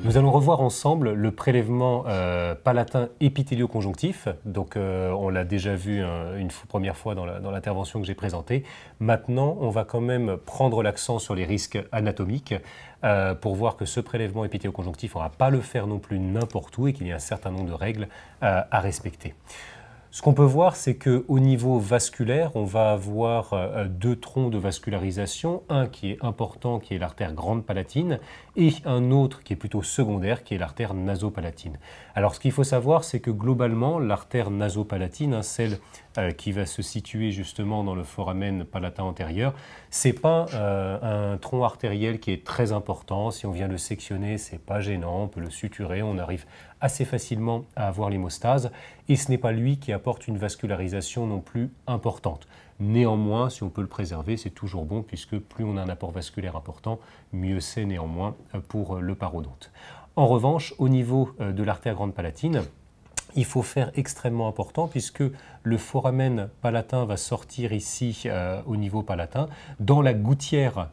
Nous allons revoir ensemble le prélèvement palatin épithélio-conjonctif. Donc, on l'a déjà vu une première fois dans l'intervention que j'ai présentée. Maintenant, on va quand même prendre l'accent sur les risques anatomiques pour voir que ce prélèvement épithélio-conjonctif, on ne va pas le faire non plus n'importe où et qu'il y a un certain nombre de règles à respecter. Ce qu'on peut voir, c'est qu'au niveau vasculaire, on va avoir deux troncs de vascularisation, un qui est important, qui est l'artère grande palatine, et un autre qui est plutôt secondaire, qui est l'artère nasopalatine. Alors ce qu'il faut savoir, c'est que globalement, l'artère nasopalatine, celle qui va se situer justement dans le foramen palatin antérieur, c'est pas un tronc artériel qui est très important. Si on vient le sectionner, c'est pas gênant, on peut le suturer, on arrive assez facilement à avoir l'hémostase, et ce n'est pas lui qui apporte une vascularisation non plus importante. Néanmoins, si on peut le préserver, c'est toujours bon, puisque plus on a un apport vasculaire important, mieux c'est néanmoins pour le parodonte. En revanche, au niveau de l'artère grande palatine, il faut faire extrêmement important puisque le foramen palatin va sortir ici au niveau palatin dans la gouttière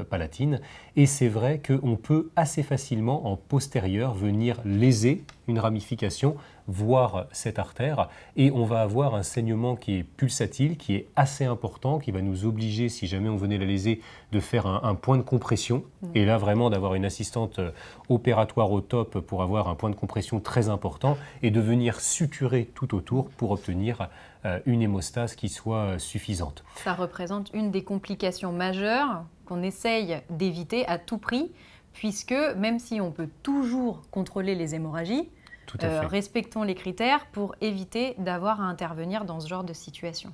palatine, et c'est vrai qu'on peut assez facilement en postérieur venir léser une ramification, voire cette artère, et on va avoir un saignement qui est pulsatile, qui est assez important, qui va nous obliger, si jamais on venait la léser, de faire un point de compression, et là vraiment d'avoir une assistante opératoire au top pour avoir un point de compression très important, et de venir suturer tout autour pour obtenir une hémostase qui soit suffisante. Ça représente une des complications majeures qu'on essaye d'éviter à tout prix, puisque même si on peut toujours contrôler les hémorragies, respectons les critères pour éviter d'avoir à intervenir dans ce genre de situation.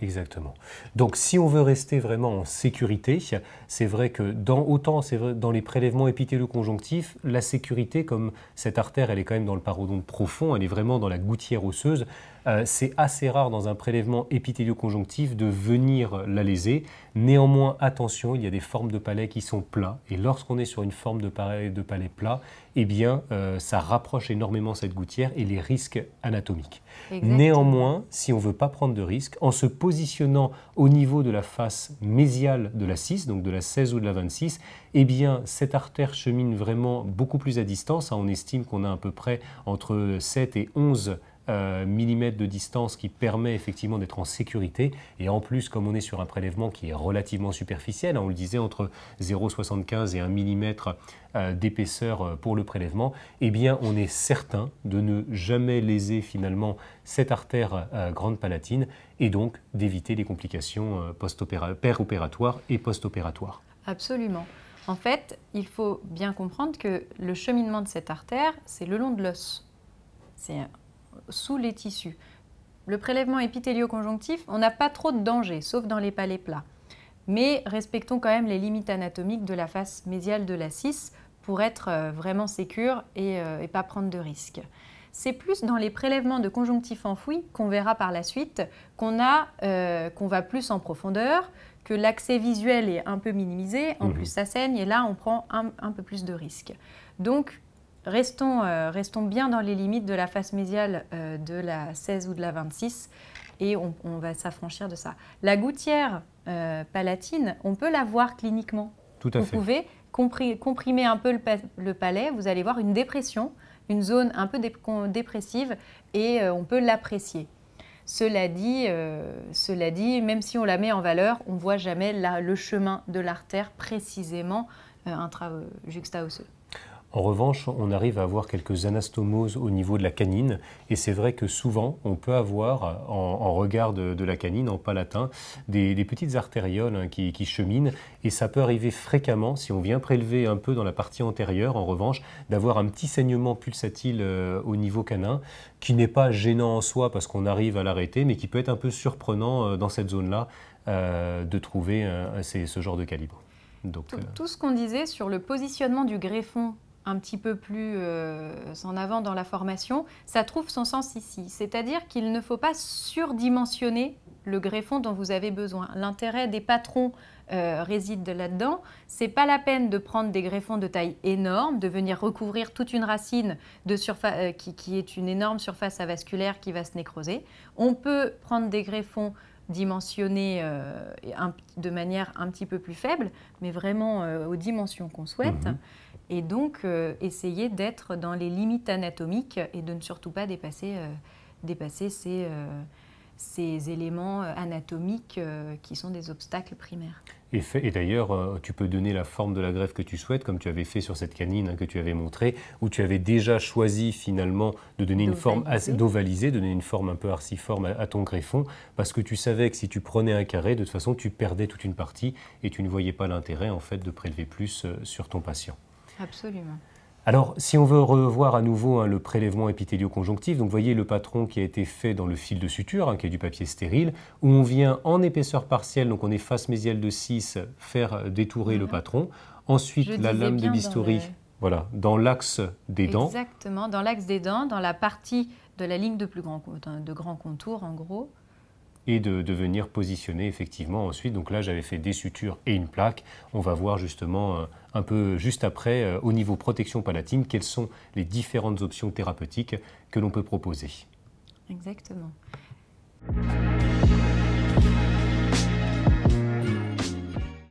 Exactement. Donc, si on veut rester vraiment en sécurité, c'est vrai que dans les prélèvements épithélio-conjonctifs, la sécurité, comme cette artère, elle est quand même dans le parodonte profond, elle est vraiment dans la gouttière osseuse, c'est assez rare dans un prélèvement épithélio-conjonctif de venir la léser. Néanmoins, attention, il y a des formes de palais qui sont plats, et lorsqu'on est sur une forme de palais plat, eh bien, ça rapproche énormément cette gouttière et les risques anatomiques. Exactement. Néanmoins, si on ne veut pas prendre de risques, en se positionnant au niveau de la face mésiale de la 6, donc de la 16 ou de la 26, eh bien, cette artère chemine vraiment beaucoup plus à distance. On estime qu'on a à peu près entre 7 et 11 millimètres de distance, qui permet effectivement d'être en sécurité. Et en plus, comme on est sur un prélèvement qui est relativement superficiel, on le disait, entre 0,75 et 1 mm d'épaisseur pour le prélèvement, eh bien on est certain de ne jamais léser finalement cette artère grande palatine, et donc d'éviter les complications péropératoires et post-opératoires. Absolument. En fait, il faut bien comprendre que le cheminement de cette artère, c'est le long de l'os. C'est sous les tissus. Le prélèvement épithélio-conjonctif, on n'a pas trop de danger, sauf dans les palais plats. Mais respectons quand même les limites anatomiques de la face mésiale de la 6 pour être vraiment sécure et pas prendre de risques. C'est plus dans les prélèvements de conjonctif enfoui qu'on verra par la suite qu'on va plus en profondeur, que l'accès visuel est un peu minimisé, en plus ça saigne, et là on prend un peu plus de risques. Donc, restons bien dans les limites de la face mésiale de la 16 ou de la 26, et on va s'affranchir de ça. La gouttière palatine, on peut la voir cliniquement. Tout à fait. Vous pouvez comprimer un peu le palais, vous allez voir une dépression, une zone un peu dépressive, et on peut l'apprécier. Cela dit, même si on la met en valeur, on ne voit jamais le chemin de l'artère précisément juxta-osseux. En revanche, on arrive à avoir quelques anastomoses au niveau de la canine, et c'est vrai que souvent, on peut avoir, en regard de la canine, en palatin, des petites artérioles qui cheminent, et ça peut arriver fréquemment, si on vient prélever un peu dans la partie antérieure, en revanche, d'avoir un petit saignement pulsatile au niveau canin, qui n'est pas gênant en soi parce qu'on arrive à l'arrêter, mais qui peut être un peu surprenant dans cette zone-là de trouver ce genre de calibre. Donc, tout ce qu'on disait sur le positionnement du greffon un petit peu plus en avant dans la formation, ça trouve son sens ici. C'est-à-dire qu'il ne faut pas surdimensionner le greffon dont vous avez besoin. L'intérêt des patrons réside là-dedans. Ce n'est pas la peine de prendre des greffons de taille énorme, de venir recouvrir toute une racine qui est une énorme surface avasculaire qui va se nécroser. On peut prendre des greffons dimensionnés de manière un petit peu plus faible, mais vraiment aux dimensions qu'on souhaite. Et donc, essayer d'être dans les limites anatomiques et de ne surtout pas dépasser ces éléments anatomiques qui sont des obstacles primaires. Et d'ailleurs, tu peux donner la forme de la greffe que tu souhaites, comme tu avais fait sur cette canine que tu avais montrée, où tu avais déjà choisi finalement de donner une forme d'ovaliser, donner une forme un peu arciforme à ton greffon, parce que tu savais que si tu prenais un carré, de toute façon, tu perdais toute une partie et tu ne voyais pas l'intérêt en fait de prélever plus sur ton patient. Absolument. Alors, si on veut revoir à nouveau le prélèvement épithélio-conjonctif, donc vous voyez le patron qui a été fait dans le fil de suture, qui est du papier stérile, où on vient en épaisseur partielle, donc on est face mésiale de 6, faire détourer le patron. Ensuite, la lame de bistouri, voilà, dans l'axe des dents. Exactement, dans l'axe des dents, dans la partie de la ligne de grand contour, en gros. Et de venir positionner effectivement ensuite. Donc là, j'avais fait des sutures et une plaque. On va voir justement un peu juste après, au niveau protection palatine, quelles sont les différentes options thérapeutiques que l'on peut proposer. Exactement.